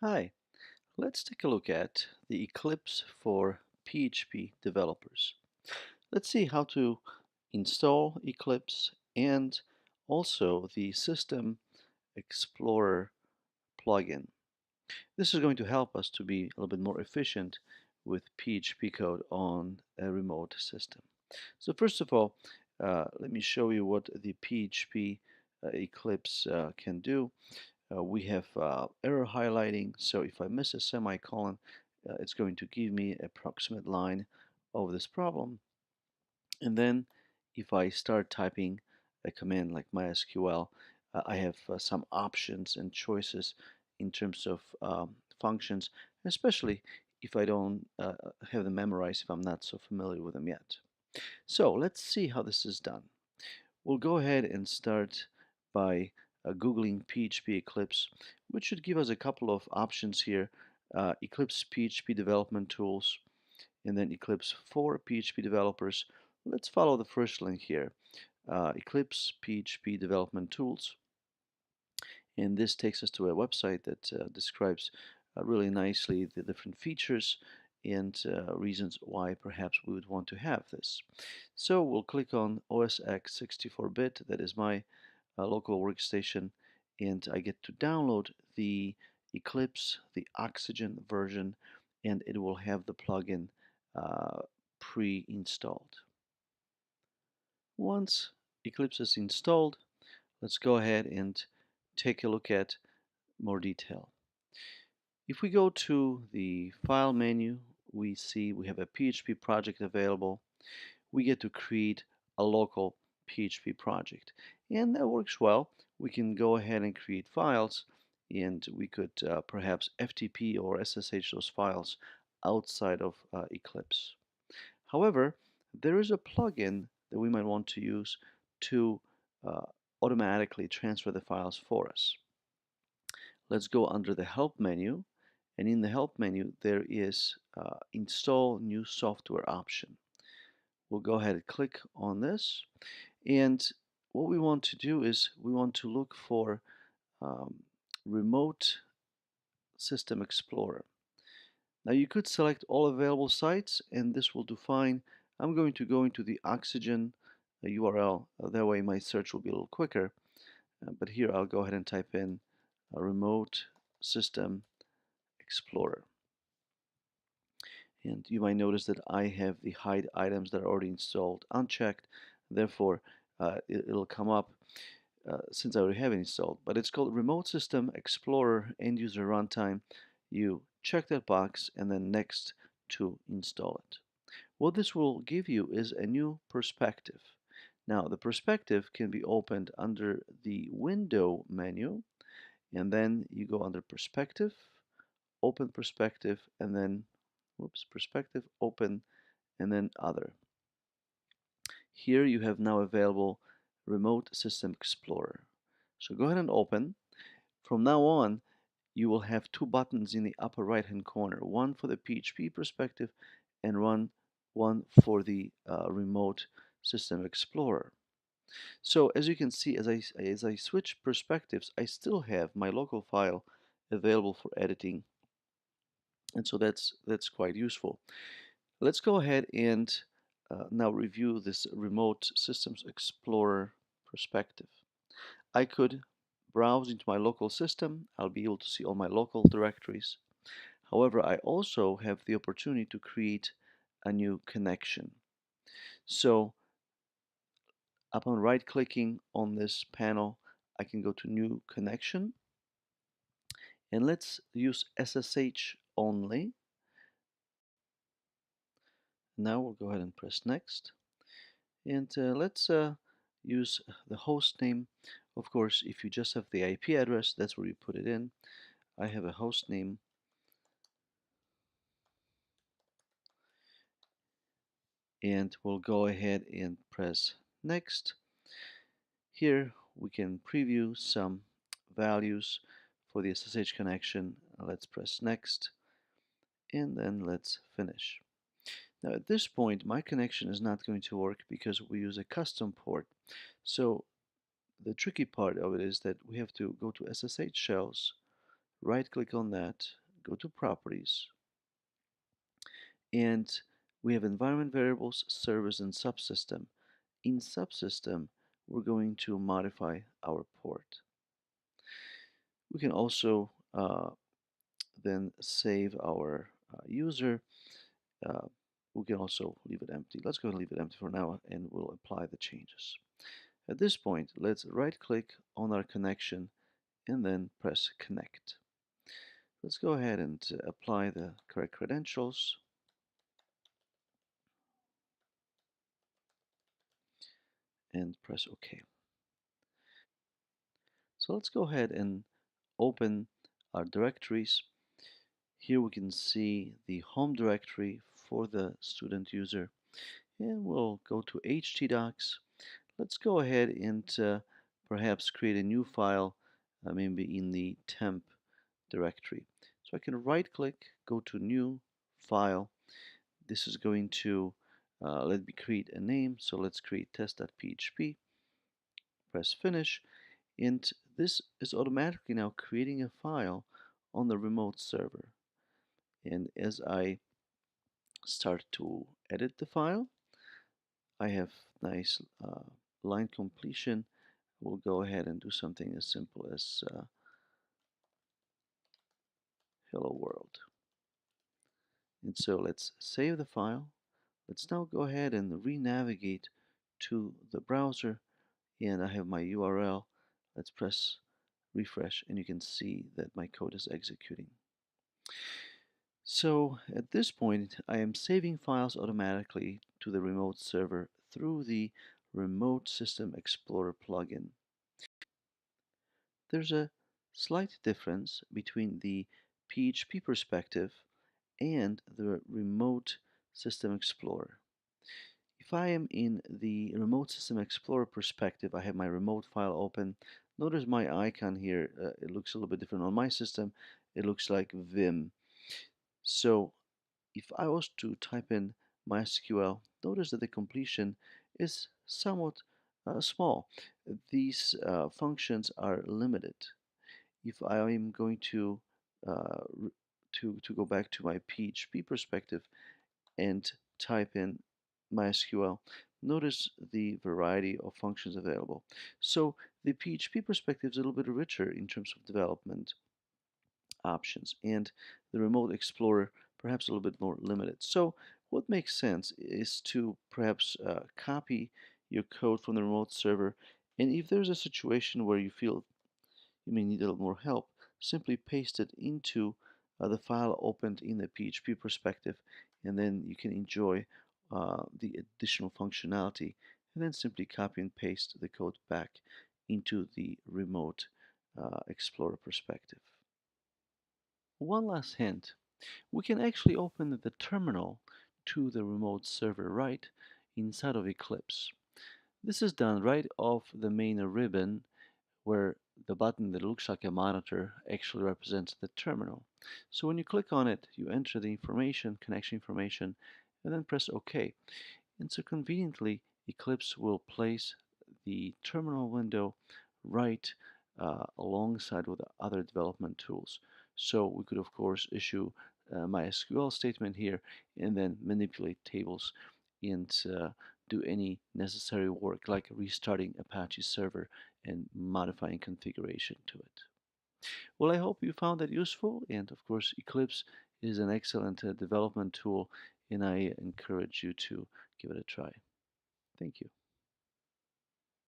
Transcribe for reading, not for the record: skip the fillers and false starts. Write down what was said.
Hi, let's take a look at the Eclipse for PHP developers. Let's see how to install Eclipse and also the System Explorer plugin. This is going to help us to be a little bit more efficient with PHP code on a remote system. So first of all, let me show you what the PHP Eclipse can do. We have error highlighting, so if I miss a semicolon, it's going to give me an approximate line of this problem. And then if I start typing a command like MySQL, I have some options and choices in terms of functions, especially if I don't have them memorized, if I'm not so familiar with them yet. So let's see how this is done. We'll go ahead and start by Googling PHP Eclipse, which should give us a couple of options here. Eclipse PHP development tools, and then Eclipse for PHP developers. Let's follow the first link here, Eclipse PHP development tools. And this takes us to a website that describes really nicely the different features and reasons why perhaps we would want to have this. So we'll click on OS X 64-bit, that is my local workstation, and I get to download the Eclipse, the Oxygen version, and it will have the plugin uh, pre-installed. Once Eclipse is installed, let's go ahead and take a look at more detail. If we go to the File menu, we see we have a PHP project available. We get to create a local PHP project, and that works well. We can go ahead and create files, and we could perhaps FTP or SSH those files outside of Eclipse. However, there is a plugin that we might want to use to uh, automatically transfer the files for us. Let's go under the Help menu, and in the Help menu there is Install New Software option. We'll go ahead and click on this, and what we want to do is we want to look for um, Remote System Explorer. Now you could select all available sites and this will do fine. I'm going to go into the Oxygen URL, that way my search will be a little quicker. But here I'll go ahead and type in a Remote System Explorer. And you might notice that I have the hide items that are already installed unchecked. Therefore, it'll come up since I already have it installed. But it's called Remote System Explorer End User Runtime. You check that box and then next to install it. What this will give you is a new perspective. Now, the perspective can be opened under the Window menu, and then you go under Perspective, Open Perspective, and then, whoops, Perspective, Open, and then Other. Here you have now available Remote System Explorer. So go ahead and open. From now on, you will have two buttons in the upper right hand corner, one for the PHP perspective and one for the Remote System Explorer. So as you can see, as I switch perspectives, I still have my local file available for editing, and so that's quite useful. Let's go ahead and now review this Remote Systems Explorer perspective. I could browse into my local system. I'll be able to see all my local directories. However, I also have the opportunity to create a new connection. So upon right-clicking on this panel, I can go to New Connection, and let's use SSH only. Now we'll go ahead and press Next, and let's use the host name. Of course, if you just have the IP address, that's where you put it in. I have a host name, and we'll go ahead and press Next. Here we can preview some values for the SSH connection. Let's press Next, and then let's finish. Now at this point my connection is not going to work because we use a custom port. So the tricky part of it is that we have to go to SSH shells, right click on that, go to Properties, and we have Environment Variables, Servers, and Subsystem. In Subsystem, we're going to modify our port. We can also then save our user. Uh, we can also leave it empty. Let's go and leave it empty for now, and we'll apply the changes. At this point, let's right click on our connection and then press Connect. Let's go ahead and apply the correct credentials and press OK. So let's go ahead and open our directories. Here we can see the home directory for the student user, and we'll go to htdocs. Let's go ahead and perhaps create a new file, maybe in the temp directory. So I can right click, go to new file. This is going to let me create a name. So let's create test.php, press finish, and this is automatically now creating a file on the remote server. And as I start to edit the file, I have nice line completion. We'll go ahead and do something as simple as hello world. And so let's save the file. Let's now go ahead and re-navigate to the browser, and I have my URL. Let's press refresh, and you can see that my code is executing. So at this point, I am saving files automatically to the remote server through the Remote System Explorer plugin. There's a slight difference between the PHP perspective and the Remote System Explorer. If I am in the Remote System Explorer perspective, I have my remote file open. Notice my icon here, it looks a little bit different on my system. It looks like Vim. So if I was to type in MySQL, notice that the completion is somewhat small. These functions are limited. If I am going uh, to go back to my PHP perspective and type in MySQL, notice the variety of functions available. So the PHP perspective is a little bit richer in terms of development options, and the Remote Explorer perhaps a little bit more limited. So what makes sense is to perhaps copy your code from the remote server, and if there's a situation where you feel you may need a little more help, simply paste it into the file opened in the PHP perspective, and then you can enjoy the additional functionality, and then simply copy and paste the code back into the remote Explorer perspective. One last hint, we can actually open the terminal to the remote server right inside of Eclipse. This is done right off the main ribbon, where the button that looks like a monitor actually represents the terminal. So when you click on it, you enter the information, connection information, and then press OK. And so conveniently, Eclipse will place the terminal window right alongside with other development tools. So we could, of course, issue MySQL statement here and then manipulate tables and do any necessary work like restarting Apache server and modifying configuration to it. Well, I hope you found that useful, and of course, Eclipse is an excellent development tool, and I encourage you to give it a try. Thank you.